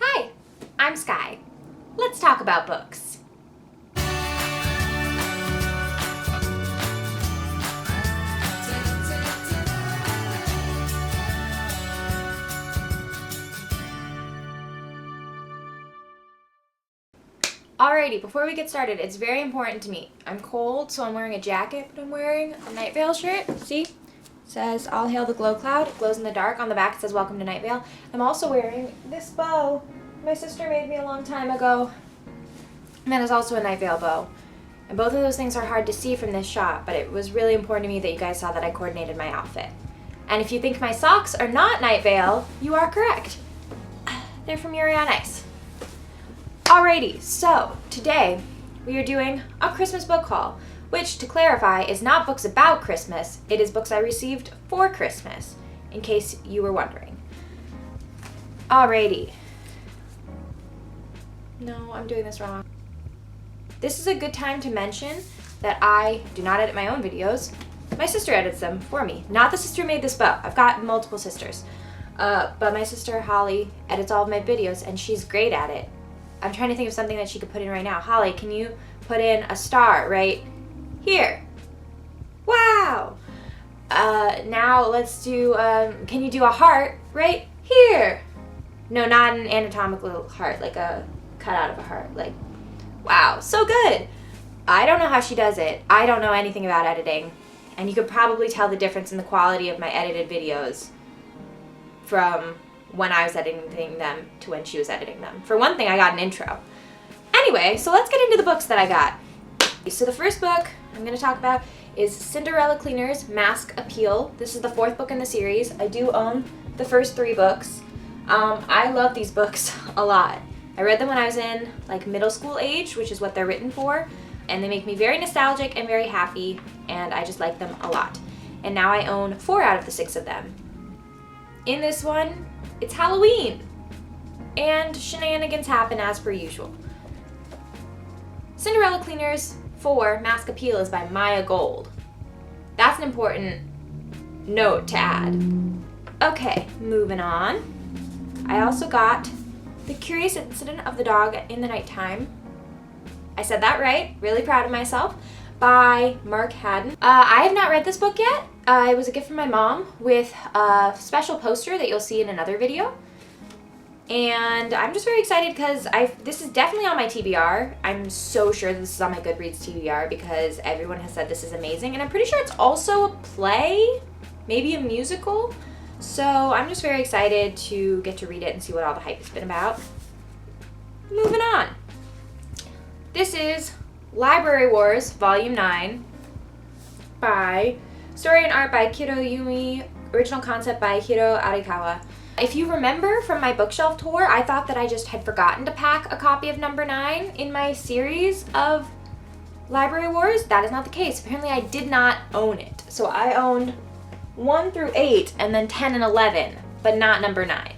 Hi, I'm Sky. Let's talk about books. Alrighty, before we get started, it's very important to me. I'm cold, so I'm wearing a jacket, but I'm wearing a Night Vale shirt. See? It says, All Hail the Glow Cloud. It glows in the dark. On the back it says, Welcome to Night Vale. I'm also wearing this bow my sister made me a long time ago. And that is also a Night Vale bow. And both of those things are hard to see from this shot, but it was really important to me that you guys saw that I coordinated my outfit. And if you think my socks are not Night Vale, you are correct. They're from Yuri on Ice. Alrighty, so today we are doing a Christmas book haul, which, to clarify, is not books about Christmas, it is books I received for Christmas, in case you were wondering. Alrighty. No, I'm doing this wrong. This is a good time to mention that I do not edit my own videos. My sister edits them for me. Not the sister who made this bow. I've got multiple sisters. But my sister, Holly, edits all of my videos, and she's great at it. I'm trying to think of something that she could put in right now. Holly, can you put in a star right here? Wow! Now let's do, can you do a heart right here? No, not an anatomical heart, like a cutout of a heart. Like, wow, so good! I don't know how she does it. I don't know anything about editing. And you could probably tell the difference in the quality of my edited videos from when I was editing them to when she was editing them. For one thing, I got an intro. Anyway, so let's get into the books that I got. So the first book I'm going to talk about is Cinderella Cleaner's Mask Appeal. This is the fourth book in the series. I do own the first three books. I love these books a lot. I read them when I was in like middle school age, which is what they're written for, and they make me very nostalgic and very happy, and I just like them a lot. And now I own 4 out of the 6 of them. In this one, it's Halloween, and shenanigans happen as per usual. Cinderella Cleaners 4 Mask Appeal is by Maya Gold. That's an important note to add. Okay, moving on. I also got The Curious Incident of the Dog in the Nighttime. I said that right, really proud of myself, by Mark Haddon. I have not read this book yet. It was a gift from my mom with a special poster that you'll see in another video. And I'm just very excited because this is definitely on my TBR. I'm so sure this is on my Goodreads TBR because everyone has said this is amazing. And I'm pretty sure it's also a play, maybe a musical. So I'm just very excited to get to read it and see what all the hype has been about. Moving on. This is Library Wars, Volume 9, by story and art by Kiro Yumi, original concept by Hiro Arikawa. If you remember from my bookshelf tour, I thought that I just had forgotten to pack a copy of number 9 in my series of Library Wars. That is not the case. Apparently I did not own it. So I owned 1 through 8 and then 10 and 11, but not number 9.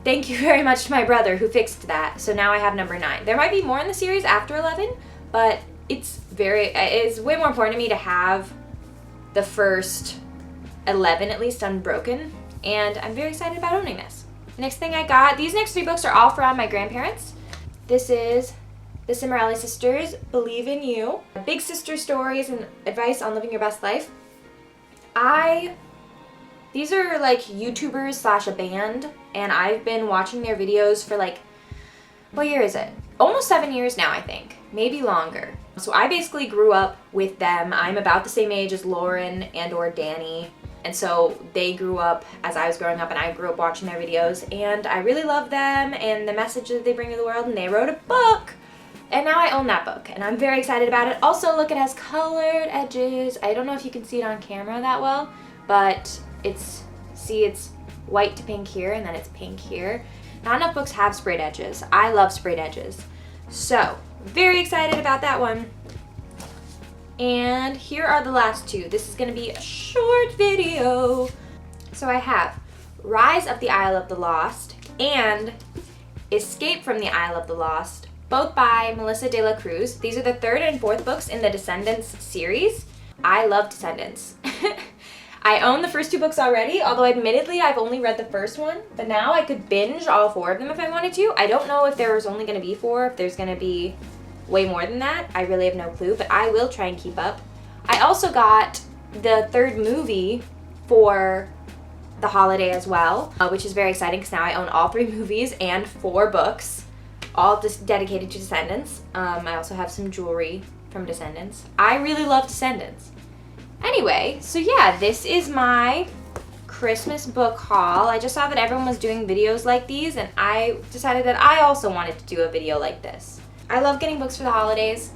Thank you very much to my brother who fixed that. So now I have number 9. There might be more in the series after 11, but it's way more important to me to have the first 11 at least unbroken, and I'm very excited about owning this. The next thing I got, these next 3 books are all from my grandparents. This is The Cimarelli Sisters, Believe in You, Big Sister Stories and Advice on Living Your Best Life. These are like YouTubers / a band, and I've been watching their videos for like, what year is it? Almost 7 years now, I think, maybe longer. So I basically grew up with them. I'm about the same age as Lauren and or Danny. And so they grew up as I was growing up, and I grew up watching their videos, and I really love them and the message that they bring to the world, and they wrote a book. And now I own that book, and I'm very excited about it. Also, look, it has colored edges. I don't know if you can see it on camera that well, but it's white to pink here, and then it's pink here. Not enough books have sprayed edges. I love sprayed edges. So, very excited about that one. And here are the last 2. This is going to be a short video. So I have Rise of the Isle of the Lost and Escape from the Isle of the Lost, both by Melissa de la Cruz. These are the 3rd and 4th books in the Descendants series. I love Descendants. I own the first 2 books already, although admittedly I've only read the first one, but now I could binge all 4 of them if I wanted to. I don't know if there was only going to be 4, if there's going to be way more than that. I really have no clue, but I will try and keep up. I also got the 3rd movie for the holiday as well, which is very exciting because now I own all 3 movies and 4 books, all just dedicated to Descendants. I also have some jewelry from Descendants. I really love Descendants. Anyway, so yeah, this is my Christmas book haul. I just saw that everyone was doing videos like these, and I decided that I also wanted to do a video like this. I love getting books for the holidays.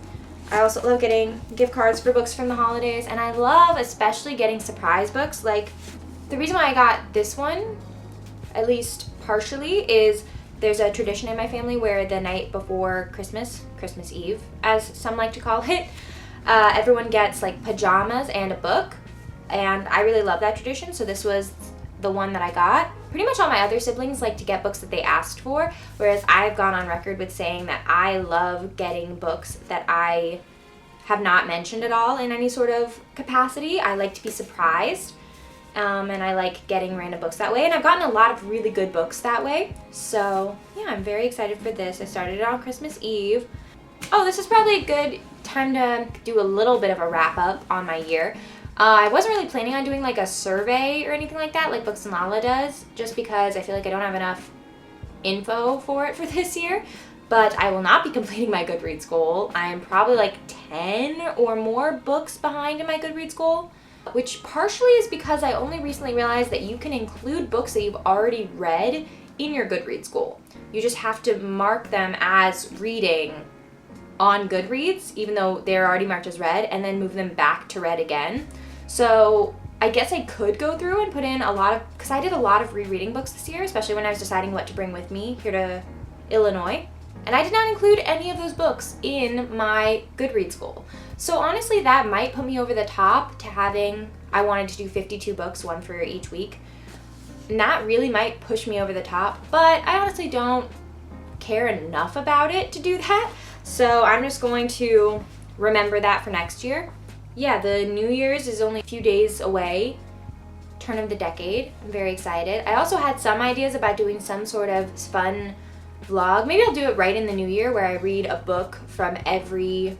I also love getting gift cards for books from the holidays, and I love especially getting surprise books. Like, the reason why I got this one, at least partially, is there's a tradition in my family where the night before Christmas, Christmas Eve, as some like to call it, everyone gets like pajamas and a book, and I really love that tradition, so this was the one that I got. Pretty much all my other siblings like to get books that they asked for, whereas I've gone on record with saying that I love getting books that I have not mentioned at all in any sort of capacity. I like to be surprised, and I like getting random books that way, and I've gotten a lot of really good books that way. So yeah, I'm very excited for this. I started it on Christmas Eve. Oh, this is probably a good time to do a little bit of a wrap up on my year. I wasn't really planning on doing like a survey or anything like that like Books and Lala does, just because I feel like I don't have enough info for it for this year. But I will not be completing my Goodreads goal. I am probably like 10 or more books behind in my Goodreads goal, which partially is because I only recently realized that you can include books that you've already read in your Goodreads goal. You just have to mark them as reading on Goodreads, even though they're already marked as read, and then move them back to read again. So I guess I could go through and put in a lot of, because I did a lot of rereading books this year, especially when I was deciding what to bring with me here to Illinois. And I did not include any of those books in my Goodreads goal. So honestly, that might put me over the top to having, I wanted to do 52 books, one for each week. And that really might push me over the top, but I honestly don't care enough about it to do that. So I'm just going to remember that for next year. Yeah, the New Year's is only a few days away. Turn of the decade. I'm very excited. I also had some ideas about doing some sort of fun vlog. Maybe I'll do it right in the new year where I read a book from every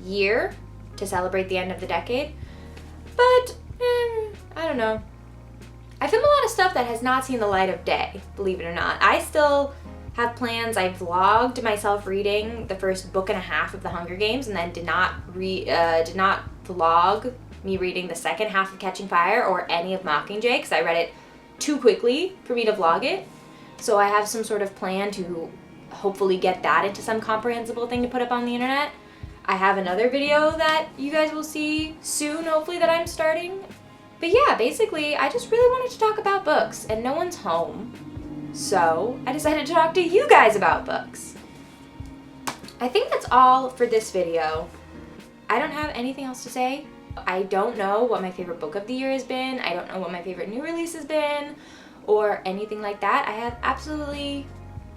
year to celebrate the end of the decade. But, I don't know. I filmed a lot of stuff that has not seen the light of day, believe it or not. I still have plans. I vlogged myself reading the first book and a half of The Hunger Games, and then did not vlog me reading the second half of Catching Fire or any of Mockingjay because I read it too quickly for me to vlog it. So I have some sort of plan to hopefully get that into some comprehensible thing to put up on the internet. I have another video that you guys will see soon, hopefully, that I'm starting. But yeah, basically, I just really wanted to talk about books, and no one's home. So I decided to talk to you guys about books. I think that's all for this video. I don't have anything else to say. I don't know what my favorite book of the year has been. I don't know what my favorite new release has been, or anything like that. I have absolutely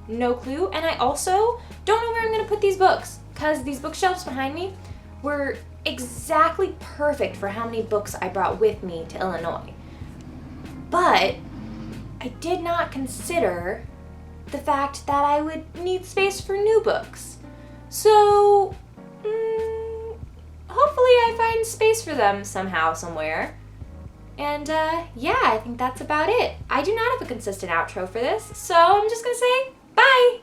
no clue. And I also don't know where I'm gonna put these books, because these bookshelves behind me were exactly perfect for how many books I brought with me to Illinois. But I did not consider the fact that I would need space for new books. So, hopefully I find space for them somehow, somewhere. And yeah, I think that's about it. I do not have a consistent outro for this, so I'm just gonna say bye!